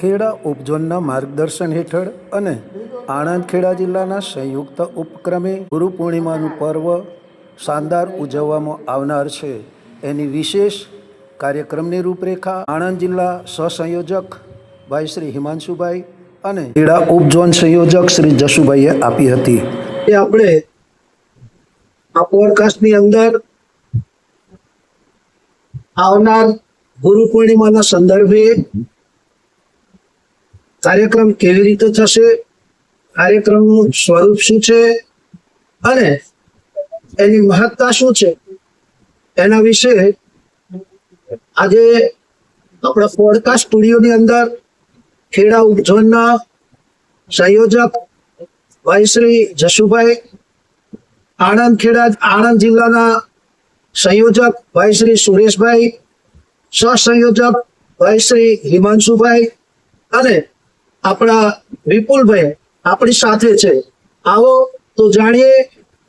ખેડા ઉપઝોનના માર્ગદર્શન હેઠળ અને આણંદ ખેડા જિલ્લાના સંયુક્ત ઉપક્રમે ગુરુ પૂર્ણિમાનું પર્વ શાનદાર ઉજવવામાં આવનાર છે. એની વિશેષ કાર્યક્રમની રૂપરેખા આણંદ જિલ્લા સહસંયોજક ભાઈ શ્રી હિમાંશુભાઈ અને ખેડા ઉપઝોન સંયોજક શ્રી જશુભાઈએ આપી હતી. એ આપણે આ પોડકાસ્ટની અંદર આવનાર ગુરુ પૂર્ણિમાના સંદર્ભે કાર્યક્રમ કેવી રીતે થશે, કાર્યક્રમનું સ્વરૂપ શું છે અને એની મહત્તા શું છે, એના વિશે આજે આપણા પોડકાસ્ટ સ્ટુડિયોની અંદર ખેડા ઉપઝોનના સંયોજક ભાઈ શ્રી જશુભાઈ, આણંદ જિલ્લાના સંયોજક ભાઈ શ્રી સુરેશભાઈ, સહસંયોજક ભાઈ શ્રી હિમાંશુભાઈ અને આપણા વિપુલભાઈ આપણી સાથે છે. આવો તો જાણીએ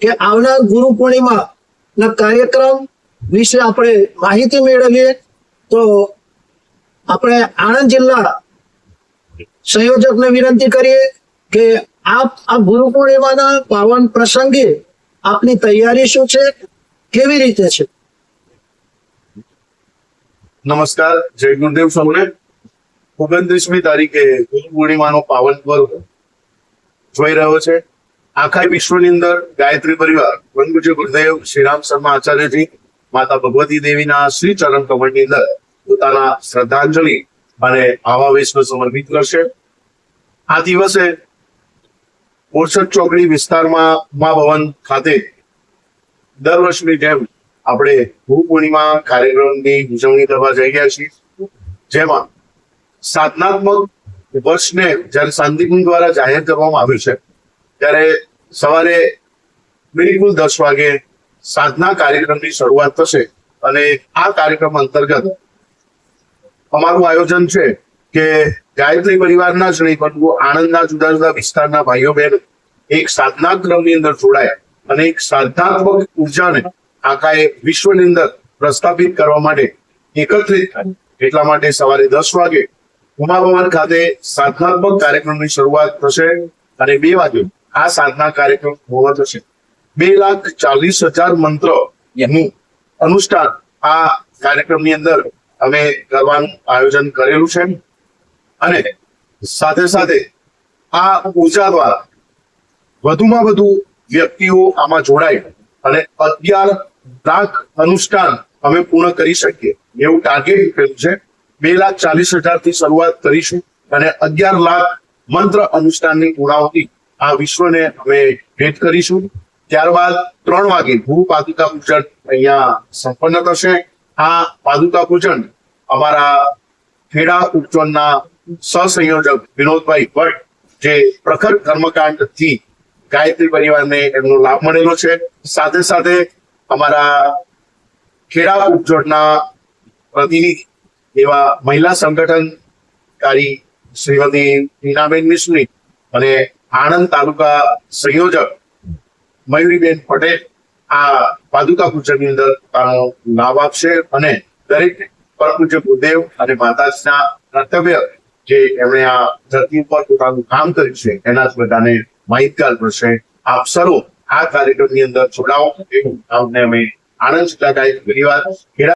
કે આવનાર ગુરુ પૂર્ણિમા ના કાર્યક્રમ વિશે આપણે માહિતી મેળવીએ. તો આપણે આણંદ જિલ્લા સંયોજકને વિનંતી કરીએ કે આપ આ ગુરુ પૂર્ણિમાના પાવન પ્રસંગે આપની તૈયારી શું છે, કેવી રીતે છે? નમસ્કાર, જય ગુરુદેવ સૌને. 29મી તારીખે ગુરુ પૂર્ણિમાનો પાવન પર્વ જોઈ રહ્યો છે. આખા વિશ્વની અંદર ગાયત્રી પરિવાર વનપૂજ્ય ગુરુદેવ શ્રીરામ શર્મા આચાર્યજી માતા ભગવતી દેવીના શ્રી ચરણ કમળની અંદર પોતાના શ્રદ્ધાંજલિ અને ભાવાવેશને સમર્પિત કરશે. આ દિવસે ઓરછડ ચોકડી વિસ્તારમાં મા ભવન ખાતે દર વર્ષની જેમ આપણે ગુરુ પૂર્ણિમા કાર્યક્રમની ઉજવણી કરવા જઈ રહ્યા છીએ, જેમાં સાધનાત્મક વર્ષને જ્યારે શાંતિકુંજ દ્વારા જાહેર કરવામાં આવ્યું છે ત્યારે સવારે બિલકુલ 10 વાગે સાધના કાર્યક્રમની શરૂઆત થશે અને આ કાર્યક્રમ અંતર્ગત અમારું આયોજન છે કે ગાયત્રી પરિવારના જ નહીં પરંતુ આણંદના જુદા જુદા વિસ્તારના ભાઈઓ બહેનો એક સાધના ક્રમની અંદર જોડાય અને એક સાધનાત્મક ઉર્જાને આખા વિશ્વની અંદર પ્રસ્થાપિત કરવા માટે એકત્રિત થાય. એટલા માટે સવારે 10 વાગે ઉમા ભવન ખાતે સાધનાત્મક કાર્યક્રમની શરૂઆત થશે અને 2 વાગે આ સાધના કાર્યક્રમ પૂર્ણ થશે. 2,40,000 મંત્રનું અનુષ્ઠાન આ કાર્યક્રમની અંદર અમે કરવાનું આયોજન કરેલું છે અને સાથે સાથે આ ઉર્જા દ્વારા વધુમાં વધુ વ્યક્તિઓ આમાં જોડાય અને 11 લાખ અનુષ્ઠાન અમે પૂર્ણ કરી શકીએ એવું ટાર્ગેટ કર્યું છે. 2,40,000 થી શરૂઆત કરીશું અને 11 લાખ મંત્ર અનુષ્ઠાનની પૂર્ણાહુતિ આ વિશ્વને અમે ભેટ કરીશું. ત્યારબાદ 3 વાગે ગુરુ પાદુકા પૂજન અહીંયા સંપન્ન થશે. આ પાદુકા પૂજન અમારા ખેડા ઉપઝોનના સહસંયોજક વિનોદભાઈ ભટ્ટ જે પ્રખર કર્મકાંડ થી ગાયત્રી પરિવારને એમનો લાભ મળેલો છે, સાથે સાથે અમારા ખેડા ઉપઝોનના પ્રતિનિધિ એવા મહિલા સંગઠનકારી શ્રીમતી ટીનાબેન મિશ્રી અને આણંદ તાલુકા સંયોજક મયુરીબેન પટેલ આ પાદુકા પૂજનની અંદર પોતાનો લાભ આપશે અને દરેક પરમ પૂજ્ય ગુરુદેવ અને માતાજીના કર્તવ્ય જે એમણે આ ધરતી ઉપર પોતાનું કામ કર્યું છે એના બધાને માહિતગાર કરશે. આપ સર્વ આ કાર્યક્રમની અંદર જોડાઓ એવું અમને અમે આણંદ જિલ્લા ગાયત્રી પરિવાર ખેડા